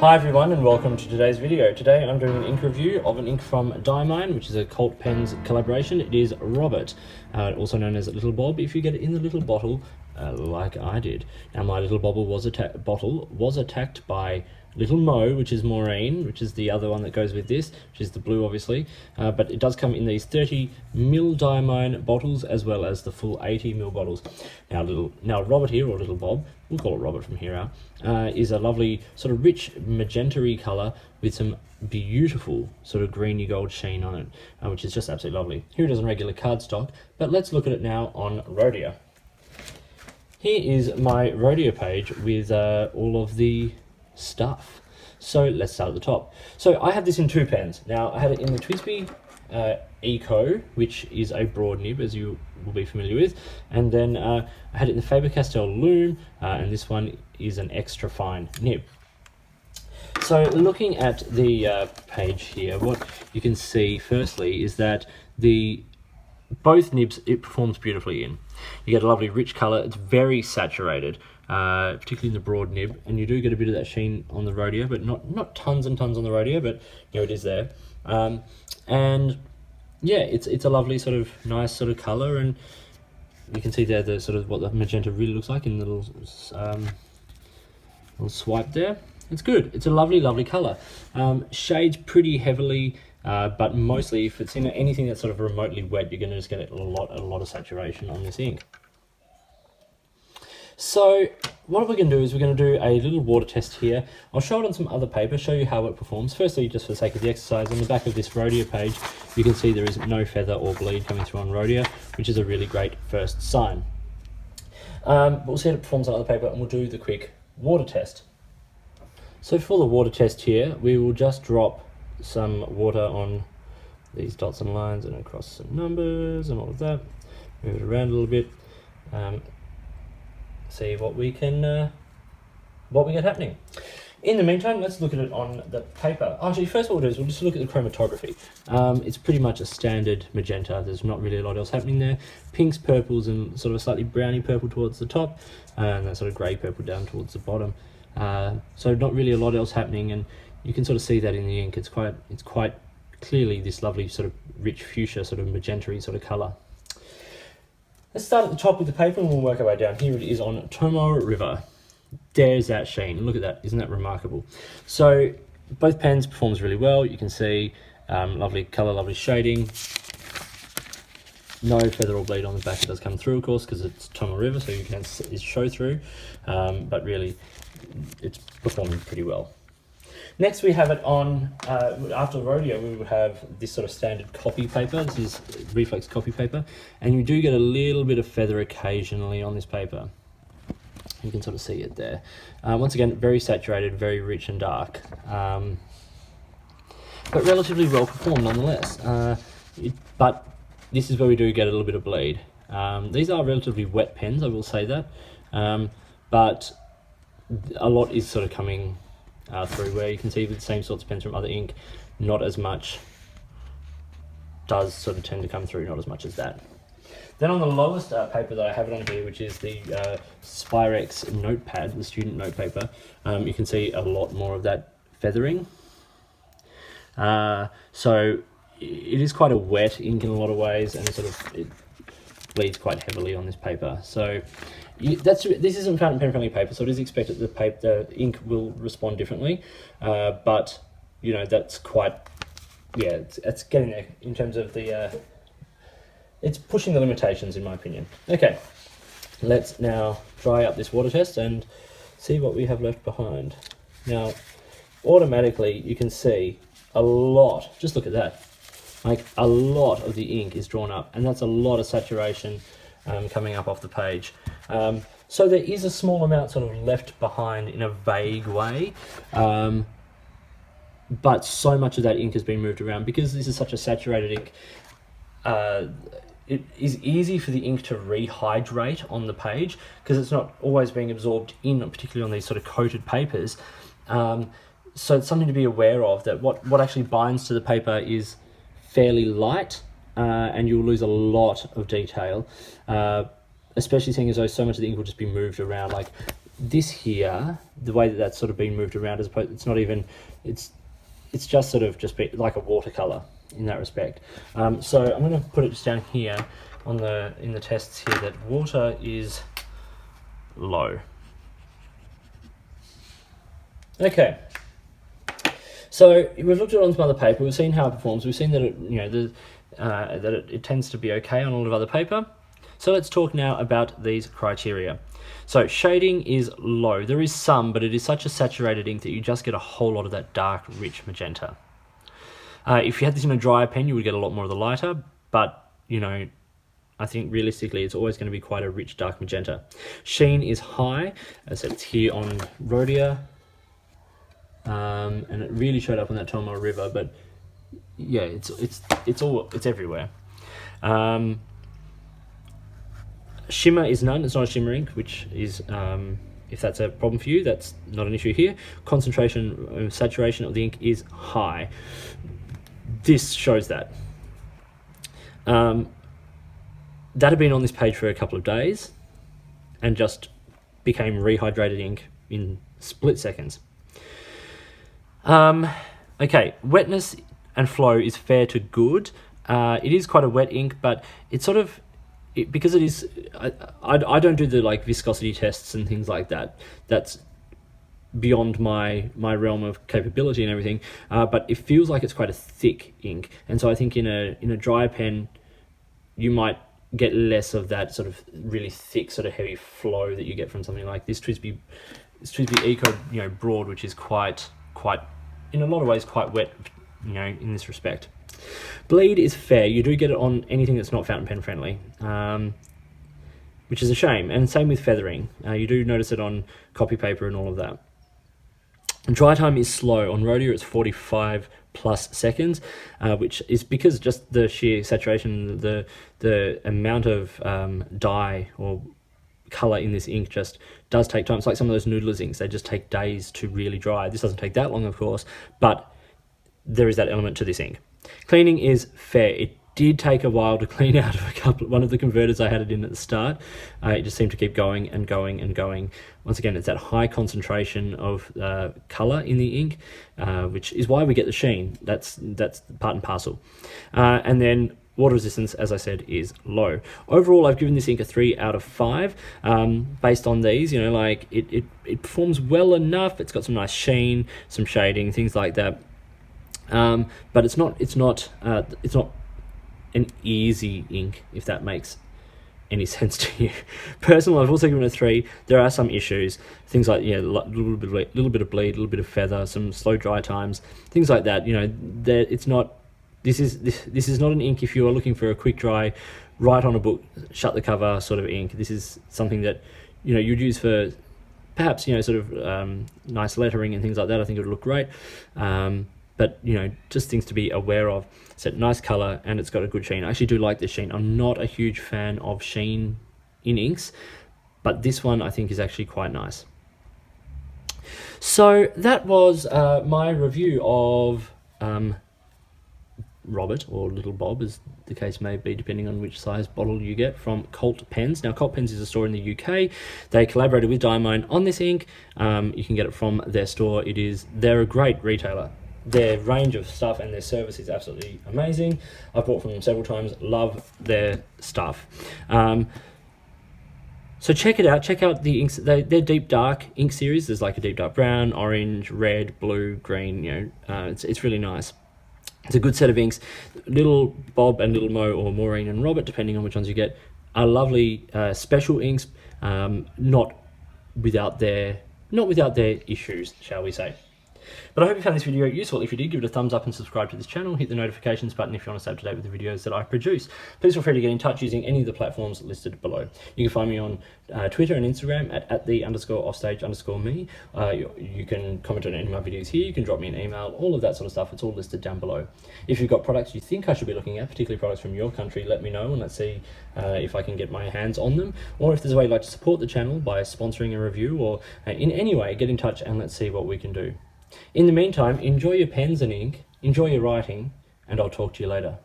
Hi everyone and welcome to today's video. Today I'm doing an ink review of an ink from Diamine, which is a Cult Pens collaboration. It is Robert, also known as Little Bob if you get it in the little bottle like I did. Now my little bottle was attacked by Little Mo, which is Maureen, which is the other one that goes with this, which is the blue obviously, but it does come in these 30ml Diamine bottles as well as the full 80ml bottles. Now Robert here, or Little Bob, we'll call it Robert from here out, is a lovely sort of rich magenta-y colour with some beautiful sort of greeny gold sheen on it, which is just absolutely lovely. Here it is on regular cardstock, but let's look at it now on Rhodia. Here is my Rhodia page with all of the stuff. So let's start at the top. So I have this in two pens. Now I had it in the TWSBI Eco, which is a broad nib, as you will be familiar with, and then I had it in the Faber-Castell Loom, and this one is an extra fine nib. So looking at the page here, what you can see firstly is that both nibs, it performs beautifully in. You get a lovely rich colour. It's very saturated, particularly in the broad nib, and you do get a bit of that sheen on the Rhodia, but not tons and tons on the Rhodia, but you know, it is there. And yeah, it's a lovely sort of nice sort of colour, and you can see there the sort of what the magenta really looks like in the little swipe there. It's good. It's a lovely colour. Shades pretty heavily, but mostly if it's in anything that's sort of remotely wet, you're going to just get a lot of saturation on this ink. So what we're going to do is we're going to do a little water test here. I'll show it on some other paper, show you how it performs. Firstly, just for the sake of the exercise, on the back of this Rhodia page, you can see there is no feather or bleed coming through on Rhodia, which is a really great first sign. But we'll see how it performs on other paper, and we'll do the quick water test. So for the water test here, we will just drop some water on these dots and lines and across some numbers and all of that. Move it around a little bit. See what we get happening. In the meantime, let's look at it on the paper. Actually, first what we'll do is we'll just look at the chromatography. It's pretty much a standard magenta. There's not really a lot else happening there. Pinks, purples, and sort of a slightly browny purple towards the top, and that sort of grey purple down towards the bottom. So not really a lot else happening, and you can sort of see that in the ink. It's quite clearly this lovely sort of rich fuchsia, sort of magenta-y sort of colour. Let's start at the top with the paper and we'll work our way down. Here it is on Tomo River. There's that sheen. Look at that. Isn't that remarkable? So both pens performs really well. You can see lovely colour, lovely shading. No feather or bleed on the back. It does come through, of course, because it's Tomo River, so you can show through. But really, it's performing pretty well. Next we have it on, after Rhodia, we would have this sort of standard copy paper. This is reflex copy paper, and you do get a little bit of feather occasionally on this paper. You can sort of see it there. Once again, very saturated, very rich and dark, but relatively well performed nonetheless. But this is where we do get a little bit of bleed. These are relatively wet pens, I will say that, but a lot is sort of coming through, where you can see with the same sorts of pens from other ink, not as much does sort of tend to come through, not as much as that. Then on the lowest paper that I have it on here, which is the Spyrex notepad, the student note paper, you can see a lot more of that feathering. So it is quite a wet ink in a lot of ways, and it bleeds quite heavily on this paper. So this isn't fountain pen friendly paper, so it is expected the ink will respond differently, but you know, that's quite, yeah, it's getting there in terms of the it's pushing the limitations, in my opinion. Okay, let's now dry up this water test and see what we have left behind. Now automatically you can see a lot, just look at that, like a lot of the ink is drawn up, and that's a lot of saturation coming up off the page. So there is a small amount sort of left behind in a vague way, but so much of that ink has been moved around because this is such a saturated ink. It is easy for the ink to rehydrate on the page because it's not always being absorbed in, particularly on these sort of coated papers. So it's something to be aware of, that what actually binds to the paper is fairly light, and you'll lose a lot of detail, especially seeing as though so much of the ink will just be moved around. Like this here, the way that that's sort of been moved around, as opposed, it's not even, it's just sort of just be like a watercolor in that respect. So I'm going to put it just down here on in the tests here that water is low. Okay. So we've looked at it on some other paper. We've seen how it performs. We've seen that it tends to be okay on a lot of other paper. So let's talk now about these criteria. So shading is low. There is some, but it is such a saturated ink that you just get a whole lot of that dark, rich magenta. If you had this in a drier pen, you would get a lot more of the lighter, but I think realistically it's always going to be quite a rich, dark magenta. Sheen is high, as I said, it's here on Rhodia. And it really showed up on that Tomoe River, but yeah, it's everywhere. Shimmer is none. It's not a shimmer ink, which is if that's a problem for you, that's not an issue here. Concentration, saturation of the ink is high. This shows that. That had been on this page for a couple of days, and just became rehydrated ink in split seconds. Okay, wetness and flow is fair to good. It is quite a wet ink, but it's sort of, because it is, I don't do the viscosity tests and things like that. That's beyond my realm of capability and everything. But it feels like it's quite a thick ink, and so I think in a dry pen, you might get less of that sort of really thick, sort of heavy flow that you get from something like this TWSBI Eco, Broad, which is quite, in a lot of ways, quite wet, in this respect. Bleed is fair. You do get it on anything that's not fountain pen friendly, which is a shame. And same with feathering. You do notice it on copy paper and all of that. And dry time is slow. On Rhodia, it's 45 plus seconds, which is because just the sheer saturation, the amount of dye or color in this ink just does take time. It's like some of those Noodler's inks, they just take days to really dry. This doesn't take that long, of course, but there is that element to this ink. Cleaning is fair. It did take a while to clean out of one of the converters I had it in at the start. It just seemed to keep going and going and going. Once again, it's that high concentration of color in the ink, which is why we get the sheen. That's part and parcel. And then water resistance, as I said, is low. Overall, I've given this ink a 3 out of 5. Based on these, it performs well enough. It's got some nice sheen, some shading, things like that. But it's not an easy ink, if that makes any sense to you. Personally, I've also given it a 3. There are some issues, things like a little bit of bleed, a little bit of feather, some slow dry times, things like that. That it's not. This is not an ink if you are looking for a quick dry, write on a book, shut the cover sort of ink. This is something that you'd use for perhaps nice lettering and things like that. I think it would look great. But just things to be aware of. It's a nice color and it's got a good sheen. I actually do like this sheen. I'm not a huge fan of sheen in inks, but this one I think is actually quite nice. So that was my review of Robert, or Little Bob as the case may be, depending on which size bottle you get, from Colt Pens. Now, Colt Pens is a store in the UK. They collaborated with Diamine on this ink. You can get it from their store. They're a great retailer. Their range of stuff and their service is absolutely amazing. I've bought from them several times. Love their stuff. So check it out. Check out the inks. Their deep dark ink series. There's like a deep dark brown, orange, red, blue, green. It's really nice. It's a good set of inks. Little Bob and Little Mo, or Maureen and Robert, depending on which ones you get, are lovely special inks. Not without their issues, shall we say. But I hope you found this video useful. If you did, give it a thumbs up and subscribe to this channel. Hit the notifications button if you want to stay up to date with the videos that I produce. Please feel free to get in touch using any of the platforms listed below. You can find me on Twitter and Instagram at @the_offstage_me. You can comment on any of my videos here. You can drop me an email. All of that sort of stuff. It's all listed down below. If you've got products you think I should be looking at, particularly products from your country, let me know and let's see if I can get my hands on them. Or if there's a way you'd like to support the channel by sponsoring a review, or in any way, get in touch and let's see what we can do. In the meantime, enjoy your pens and ink, enjoy your writing, and I'll talk to you later.